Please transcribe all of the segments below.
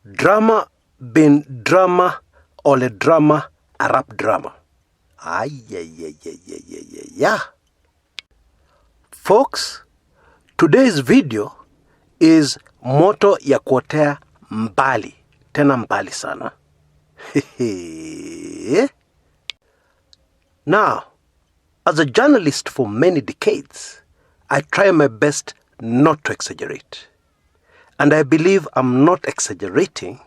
Drama bin drama, ole drama, Arab drama. Yeah. Folks, today's video is moto ya kuotea mbali. Tena mbali sana. Now, as a journalist for many decades, I try my best not to exaggerate. And I believe I'm not exaggerating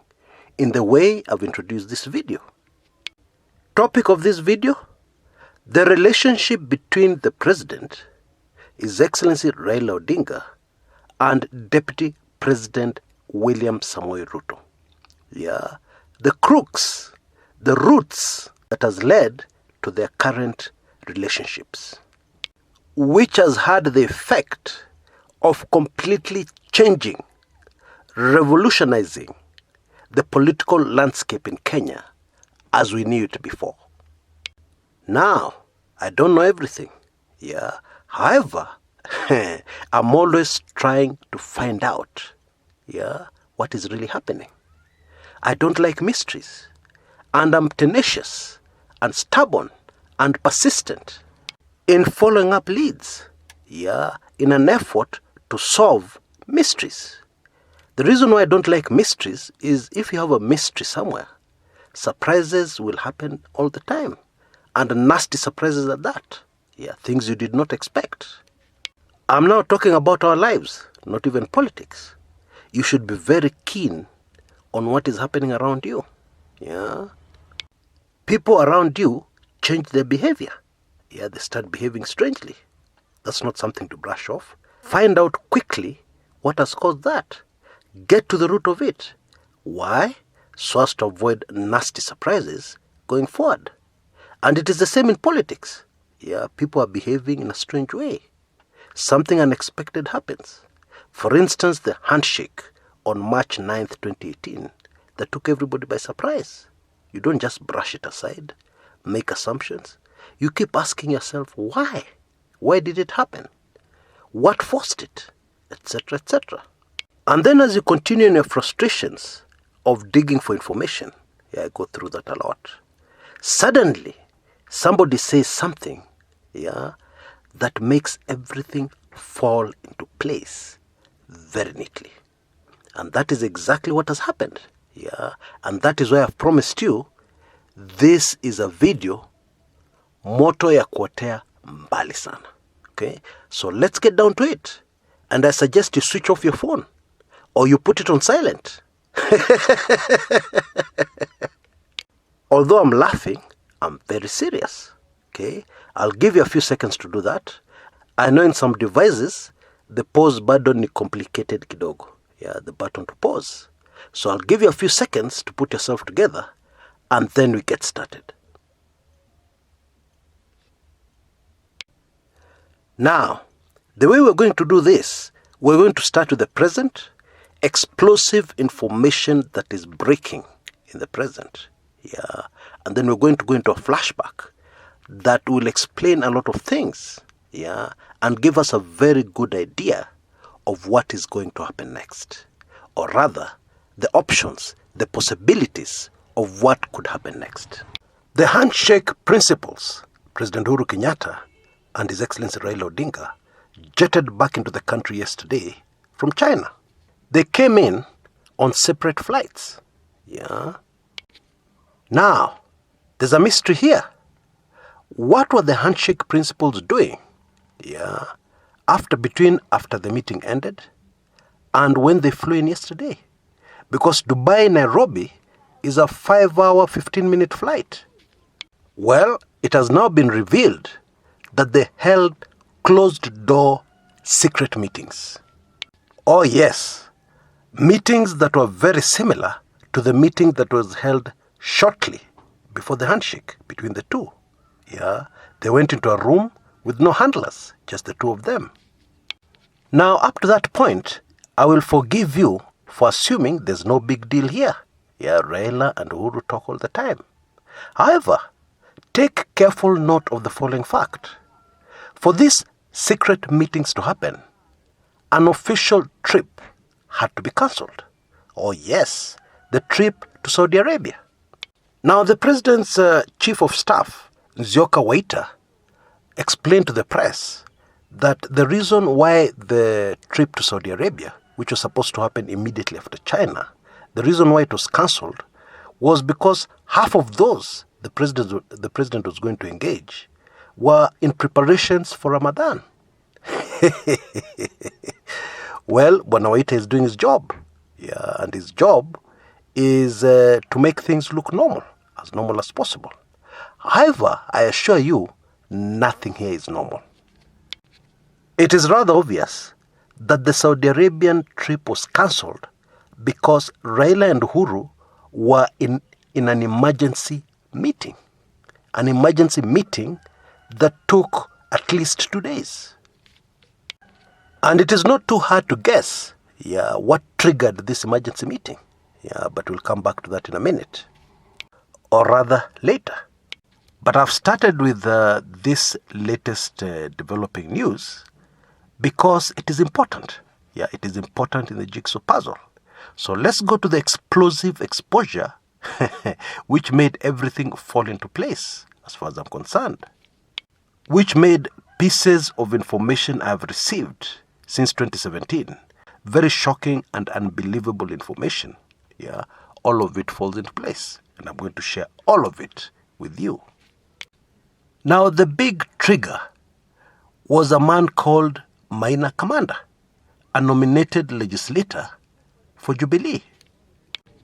in the way I've introduced this video. Topic of this video: the relationship between the President, His Excellency Raila Odinga, and Deputy President William Samoei Ruto. Yeah, the crux, the roots that has led to their current relationships, which has had the effect of completely changing, revolutionizing the political landscape in Kenya as we knew it before. Now, I don't know everything. Yeah. However, I'm always trying to find out, what is really happening. I don't like mysteries, and I'm tenacious and stubborn and persistent in following up leads, in an effort to solve mysteries. The reason why I don't like mysteries is if you have a mystery somewhere, surprises will happen all the time, and nasty surprises at that. Things you did not expect. I'm now talking about our lives, not even politics. You should be very keen on what is happening around you. People around you change their behavior. They start behaving strangely. That's not something to brush off. Find out quickly what has caused that. Get to the root of it. Why? So as to avoid nasty surprises going forward. And it is the same in politics. People are behaving in a strange way. Something unexpected happens. For instance, the handshake on March 9th, 2018, that took everybody by surprise. You don't just brush it aside, make assumptions. You keep asking yourself, why? Why did it happen? What forced it? Etc., etc. And then as you continue in your frustrations of digging for information, I go through that a lot. Suddenly, somebody says something, that makes everything fall into place very neatly. And that is exactly what has happened. And that is why I've promised you, this is a video, moto ya kuotea mbali sana. Okay? So let's get down to it. And I suggest you switch off your phone, or you put it on silent. Although I'm laughing, I'm very serious. Okay? I'll give you a few seconds to do that. I know in some devices, the pause button is complicated kidogo. The button to pause. So I'll give you a few seconds to put yourself together, and then we get started. Now, the way we're going to do this, we're going to start with the present, explosive information that is breaking in the present. And then we're going to go into a flashback that will explain a lot of things, and give us a very good idea of what is going to happen next. Or rather, the options, the possibilities of what could happen next. The handshake principles, President Uhuru Kenyatta and His Excellency Raila Odinga jetted back into the country yesterday from China. They came in on separate flights. Now, there's a mystery here. What were the handshake principles doing? After the meeting ended and when they flew in yesterday? Because Dubai-Nairobi is a 5-hour, 15-minute flight. Well, it has now been revealed that they held closed-door secret meetings. Oh yes, meetings that were very similar to the meeting that was held shortly before the handshake between the two. They went into a room with no handlers, just the two of them. Now, up to that point, I will forgive you for assuming there's no big deal here. Raila and Uhuru talk all the time. However, take careful note of the following fact. For these secret meetings to happen, an official trip had to be cancelled. Oh yes, the trip to Saudi Arabia. Now, the president's chief of staff, Nzioka Waita, explained to the press that the reason why the trip to Saudi Arabia, which was supposed to happen immediately after China, the reason why it was cancelled was because half of those the president was going to engage were in preparations for Ramadan. Well, Bwana Waita is doing his job. Yeah, and his job is to make things look normal as possible. However, I assure you, nothing here is normal. It is rather obvious that the Saudi Arabian trip was cancelled because Raila and Uhuru were in an emergency meeting. An emergency meeting that took at least 2 days. And it is not too hard to guess what triggered this emergency meeting. But we'll come back to that in a minute. Or rather, later. But I've started with this latest developing news because it is important. It is important in the jigsaw puzzle. So let's go to the explosive exposure which made everything fall into place, as far as I'm concerned. Which made pieces of information I've received since 2017 very shocking and unbelievable information. All of it falls into place. And I'm going to share all of it with you. Now, the big trigger was a man called Maina Kamanda, a nominated legislator for Jubilee.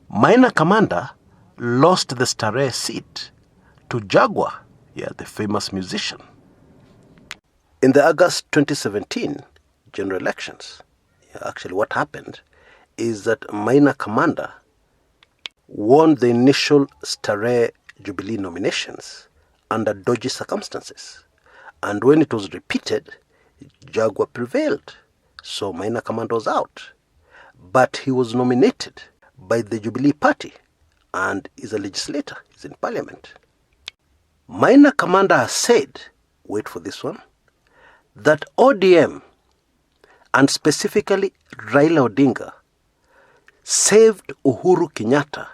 Maina Kamanda lost the Starehe seat to Jaguar, the famous musician, in the August 2017 general elections. Actually, what happened is that Maina Kamanda won the initial Starehe Jubilee nominations under dodgy circumstances. And when it was repeated, Jaguar prevailed. So Maina Kamanda was out. But he was nominated by the Jubilee Party and is a legislator, he's in parliament. Maina Kamanda has said, wait for this one, that ODM and specifically Raila Odinga saved Uhuru Kenyatta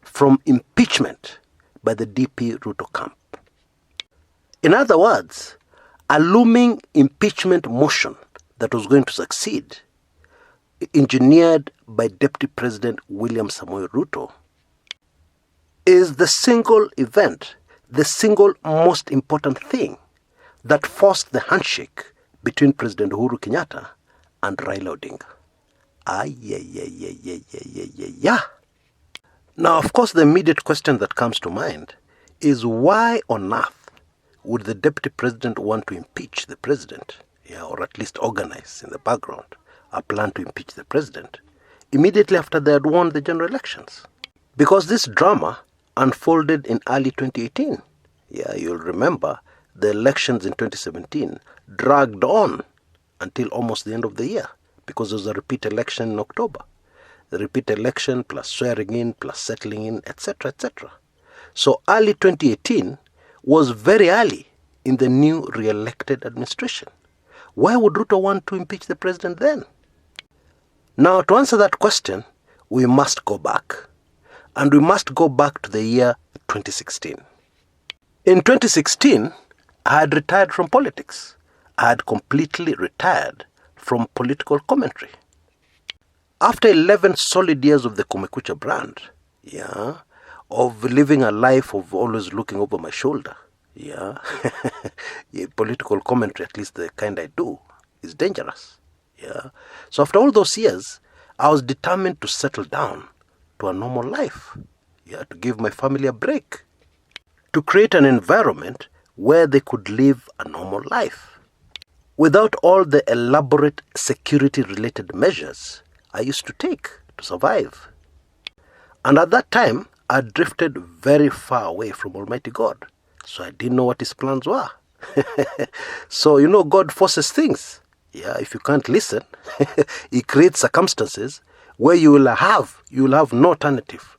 from impeachment by the DP Ruto camp. In other words, a looming impeachment motion that was going to succeed, engineered by Deputy President William Samoei Ruto, is the single event, the single most important thing that forced the handshake between President Uhuru Kenyatta and Raila Odinga. Now, of course, the immediate question that comes to mind is why on earth would the deputy president want to impeach the president, or at least organize in the background a plan to impeach the president immediately after they had won the general elections? Because this drama unfolded in early 2018. You'll remember the elections in 2017 dragged on until almost the end of the year because there was a repeat election in October. The repeat election plus swearing in plus settling in, etc., etc. So early 2018 was very early in the new re-elected administration. Why would Ruto want to impeach the president then? Now, to answer that question, we must go back. And we must go back to the year 2016. In 2016, I had retired from politics. I had completely retired from political commentary. After 11 solid years of the Kumekucha brand, of living a life of always looking over my shoulder, political commentary, at least the kind I do, is dangerous. So after all those years, I was determined to settle down to a normal life, to give my family a break, to create an environment where they could live a normal life without all the elaborate security-related measures I used to take to survive. And at that time, I drifted very far away from Almighty God, so I didn't know what His plans were. So, God forces things. If you can't listen, He creates circumstances where you will have no alternative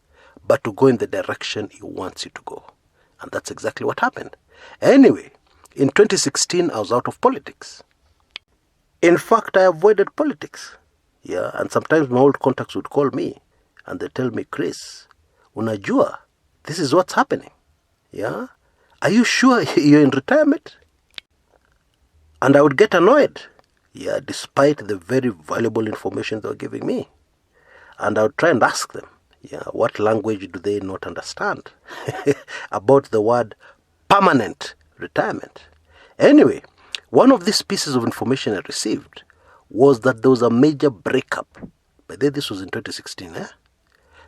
but to go in the direction He wants you to go. And that's exactly what happened. Anyway, in 2016, I was out of politics. In fact, I avoided politics. And sometimes my old contacts would call me and they tell me, Chris, unajua, this is what's happening. Yeah? Are you sure you're in retirement? And I would get annoyed, yeah, despite the very valuable information they were giving me. And I would try and ask them, yeah, what language do they not understand about the word permanent retirement? Anyway, one of these pieces of information I received was that there was a major breakup. By the way, this was in 2016, eh?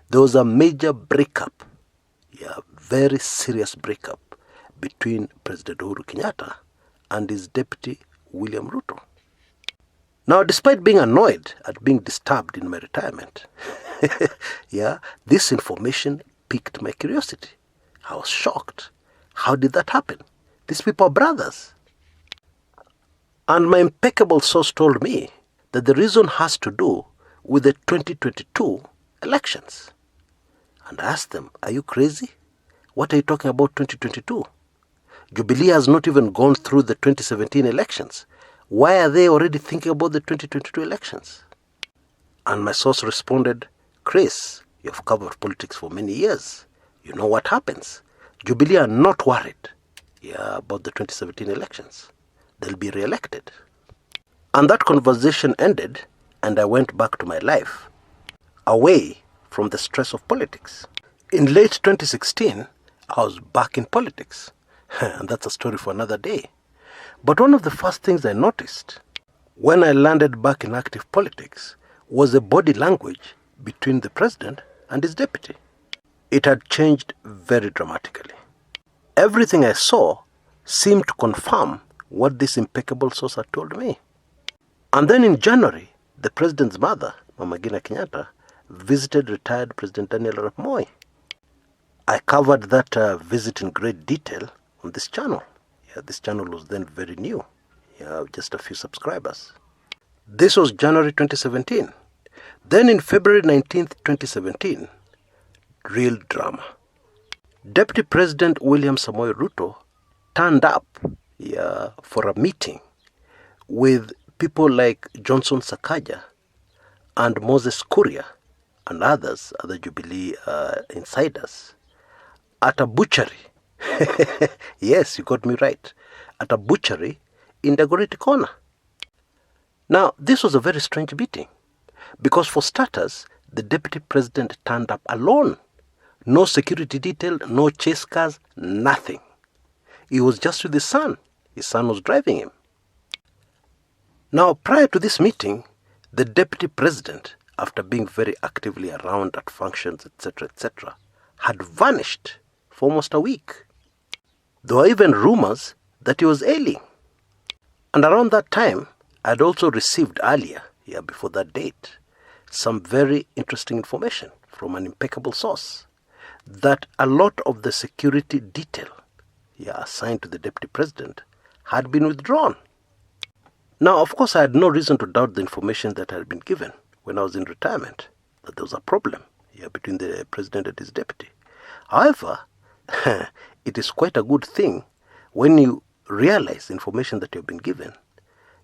There was a major breakup, yeah, very serious breakup between President Uhuru Kenyatta and his deputy, William Ruto. Now, despite being annoyed at being disturbed in my retirement, yeah, this information piqued my curiosity. I was shocked. How did that happen? These people are brothers. And my impeccable source told me that the reason has to do with the 2022 elections. And I asked them, are you crazy? What are you talking about 2022? Jubilee has not even gone through the 2017 elections. Why are they already thinking about the 2022 elections? And my source responded, Chris, you've covered politics for many years. You know what happens. Jubilee are not worried, yeah, about the 2017 elections. They'll be re-elected. And that conversation ended, and I went back to my life, away from the stress of politics. In late 2016, I was back in politics. And that's a story for another day. But one of the first things I noticed when I landed back in active politics was the body language between the president and his deputy. It had changed very dramatically. Everything I saw seemed to confirm what this impeccable source had told me. And then in January, the president's mother, Mama Maina Kamanda, visited retired President Daniel Arap Moi. I covered that visit in great detail on this channel. Yeah, this channel was then very new, yeah, just a few subscribers. This was January 2017. Then in February 19th, 2017, real drama. Deputy President William Samoei Ruto turned up, yeah, for a meeting with people like Johnson Sakaja and Moses Kuria and others, other Jubilee insiders, at a butchery. Yes, you got me right. At a butchery in Dagoretti Corner. Now, this was a very strange meeting because, for starters, the deputy president turned up alone. No security detail, no chase cars, nothing. He was just with his son. His son was driving him. Now, prior to this meeting, the deputy president, after being very actively around at functions, etc., had vanished for almost a week. There were even rumors that he was ailing. And around that time, I had also received earlier, before that date, some very interesting information from an impeccable source that a lot of the security detail assigned to the deputy president had been withdrawn. Now, of course, I had no reason to doubt the information that had been given when I was in retirement, that there was a problem between the president and his deputy. However, it is quite a good thing when you realize the information that you've been given,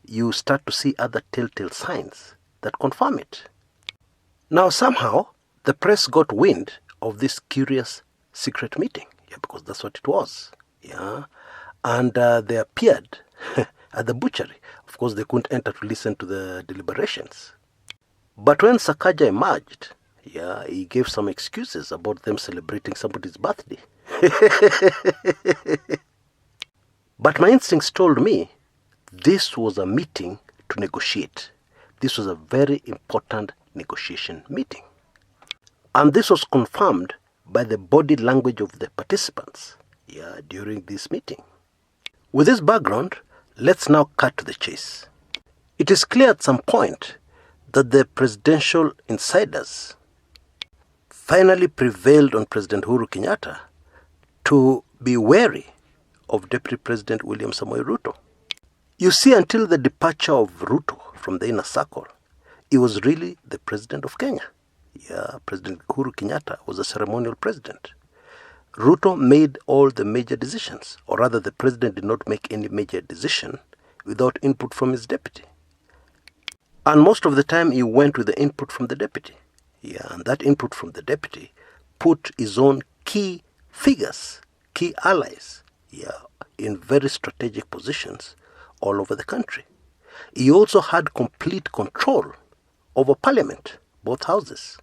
you start to see other telltale signs that confirm it. Now, somehow, the press got wind of this curious secret meeting, because that's what it was. And they appeared at the butchery. Of course, they couldn't enter to listen to the deliberations. But when Sakaja emerged, he gave some excuses about them celebrating somebody's birthday. But my instincts told me this was a meeting to negotiate. This was a very important negotiation meeting. And this was confirmed by the body language of the participants during this meeting. With this background, let's now cut to the chase. It is clear at some point that the presidential insiders finally prevailed on President Uhuru Kenyatta to be wary of Deputy President William Samoei Ruto. You see, until the departure of Ruto from the inner circle, he was really the president of Kenya. President Uhuru Kenyatta was a ceremonial president. Ruto made all the major decisions, or rather the president did not make any major decision without input from his deputy. And most of the time he went with the input from the deputy. Yeah, and that input from the deputy put his own key figures, key allies, in very strategic positions all over the country. He also had complete control over parliament, both houses.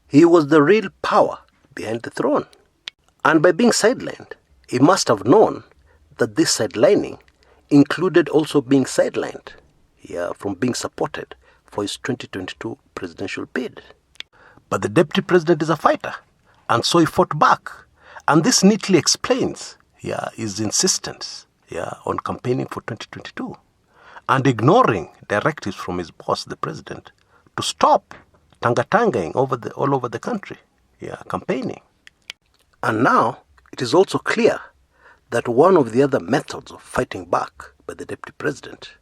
He was the real power behind the throne. And by being sidelined, he must have known that this sidelining included also being sidelined, from being supported for his 2022 presidential bid. But the deputy president is a fighter, and so he fought back. And this neatly explains, his insistence, on campaigning for 2022 and ignoring directives from his boss, the president, to stop tangatangaing all over the country, campaigning. And now it is also clear that one of the other methods of fighting back by the deputy president,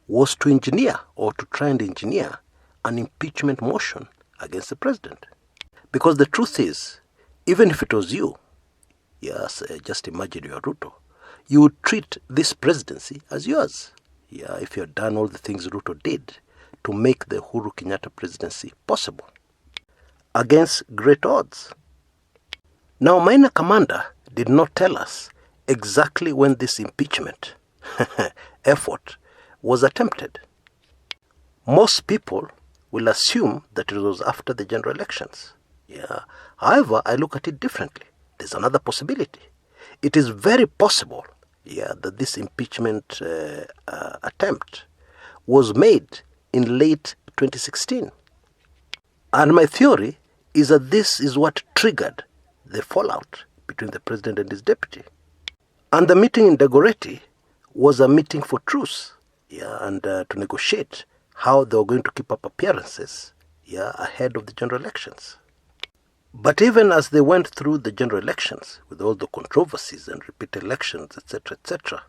was to engineer or to try and engineer an impeachment motion against the president. Because the truth is, even if it was you, just imagine you're Ruto, you would treat this presidency as yours. If you had done all the things Ruto did to make the Uhuru Kenyatta presidency possible, against great odds. Now, Maina Kamanda did not tell us exactly when this impeachment effort was attempted. Most people will assume that it was after the general elections. However, I look at it differently. There's another possibility. It is very possible, that this impeachment attempt was made in late 2016. And my theory is that this is what triggered the fallout between the president and his deputy. And the meeting in Dagoretti was a meeting for truce, and to negotiate how they were going to keep up appearances, ahead of the general elections. But even as they went through the general elections, with all the controversies and repeat elections, etc.,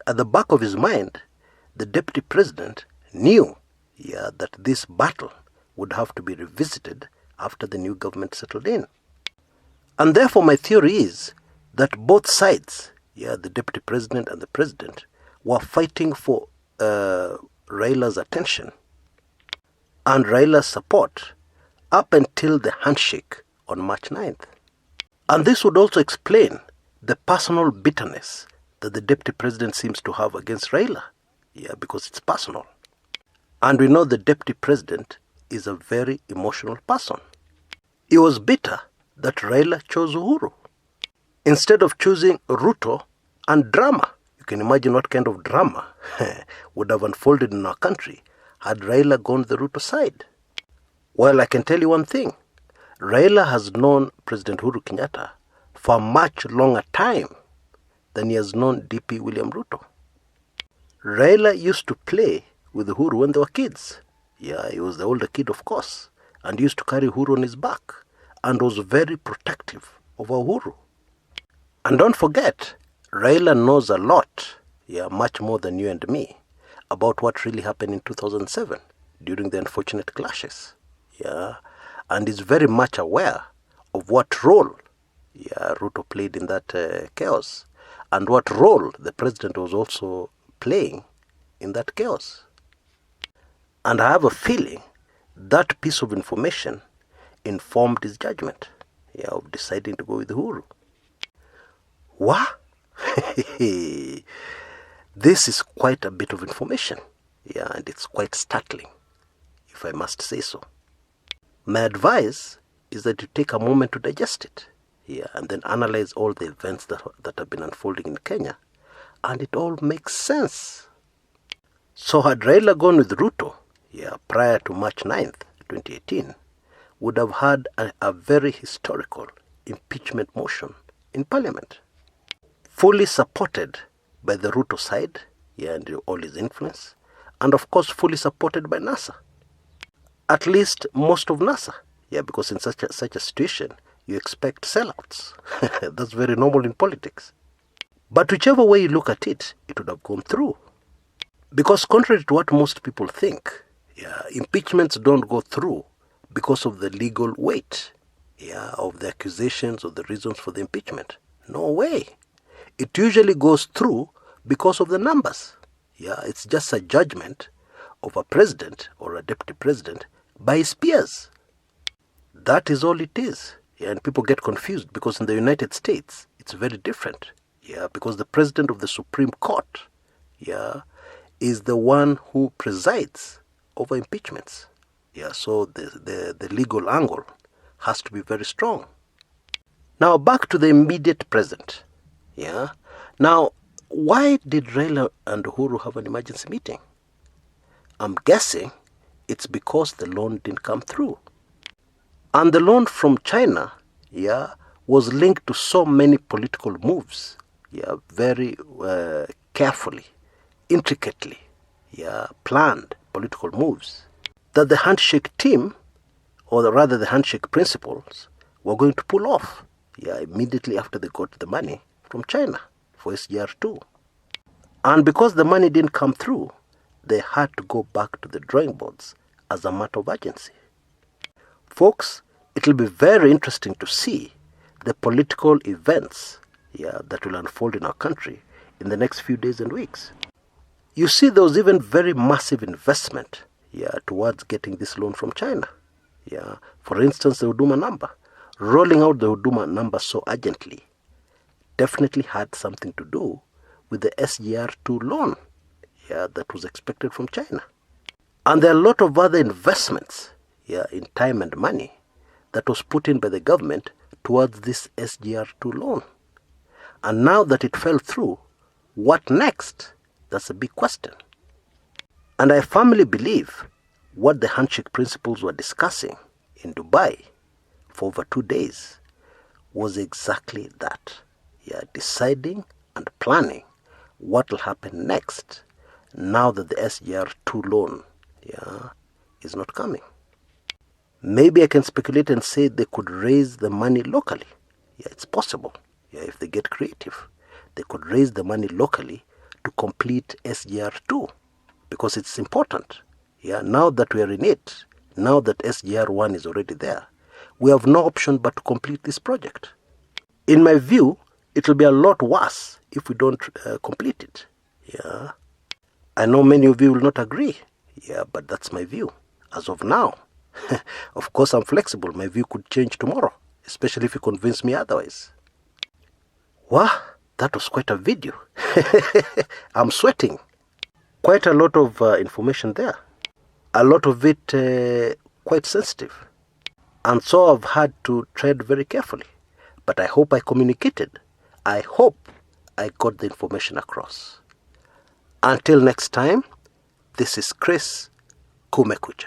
at the back of his mind, the deputy president knew, that this battle would have to be revisited after the new government settled in. And therefore my theory is that both sides, the deputy president and the president, were fighting for Raila's attention and Raila's support up until the handshake on March 9th. And this would also explain the personal bitterness that the deputy president seems to have against Raila, because it's personal. And we know the deputy president is a very emotional person. He was bitter that Raila chose Uhuru instead of choosing Ruto and drama. You can imagine what kind of drama would have unfolded in our country had Raila gone the Ruto side. Well, I can tell you one thing. Raila has known President Uhuru Kenyatta for a much longer time than he has known DP William Ruto. Raila used to play with Uhuru when they were kids. He was the older kid, of course, and used to carry Uhuru on his back and was very protective of Uhuru. And don't forget, Raila knows a lot, much more than you and me, about what really happened in 2007 during the unfortunate clashes. And is very much aware of what role Ruto played in that chaos, and what role the president was also playing in that chaos. And I have a feeling that piece of information informed his judgment of deciding to go with Uhuru. What? This is quite a bit of information, and it's quite startling, if I must say so. My advice is that you take a moment to digest it, and then analyze all the events that have been unfolding in Kenya, and it all makes sense. So had Raila gone with Ruto, prior to March 9th, 2018, would have had a very historical impeachment motion in Parliament, fully supported by the Ruto side, and all his influence, and of course fully supported by NASA. At least most of NASA, because in such a situation, you expect sellouts. That's very normal in politics. But whichever way you look at it, it would have gone through. Because contrary to what most people think, impeachments don't go through because of the legal weight, of the accusations or the reasons for the impeachment. No way. It usually goes through because of the numbers. It's just a judgment of a president or a deputy president by his peers. That is all it is. Yeah, and people get confused because in the United States, it's very different. Yeah, because the president of the Supreme Court, yeah, is the one who presides over impeachments. Yeah, so the legal angle has to be very strong. Now back to the immediate present. Yeah. Now, why did Raila and Uhuru have an emergency meeting? I'm guessing it's because the loan didn't come through. And the loan from China, yeah, was linked to so many political moves, yeah, very carefully, intricately, yeah, planned political moves, that the handshake team, or rather the handshake principles, were going to pull off, yeah, immediately after they got the money from China for SGR2. And because the money didn't come through, they had to go back to the drawing boards as a matter of urgency. Folks, it will be very interesting to see the political events, yeah, that will unfold in our country in the next few days and weeks. You see, there was even very massive investment, yeah, towards getting this loan from China. Yeah, for instance, the Huduma number. Rolling out the Huduma number so urgently definitely had something to do with the SGR2 loan, yeah, that was expected from China. And there are a lot of other investments, yeah, in time and money that was put in by the government towards this SGR2 loan. And now that it fell through, what next? That's a big question. And I firmly believe what the handshake principles were discussing in Dubai for over 2 days was exactly that. Yeah, deciding and planning what will happen next now that the SGR2 loan, yeah, is not coming. Maybe I can speculate and say they could raise the money locally. Yeah, it's possible. Yeah, if they get creative, they could raise the money locally to complete SGR2 because it's important. Yeah, now that we are in it, now that SGR1 is already there, we have no option but to complete this project. In my view, it will be a lot worse if we don't complete it. Yeah, I know many of you will not agree. Yeah, but that's my view as of now. Of course, I'm flexible. My view could change tomorrow, especially if you convince me otherwise. Wow, that was quite a video. I'm sweating. Quite a lot of information there. A lot of it quite sensitive. And so I've had to tread very carefully. But I hope I communicated. I hope I got the information across. Until next time, this is Chris Kumekucha.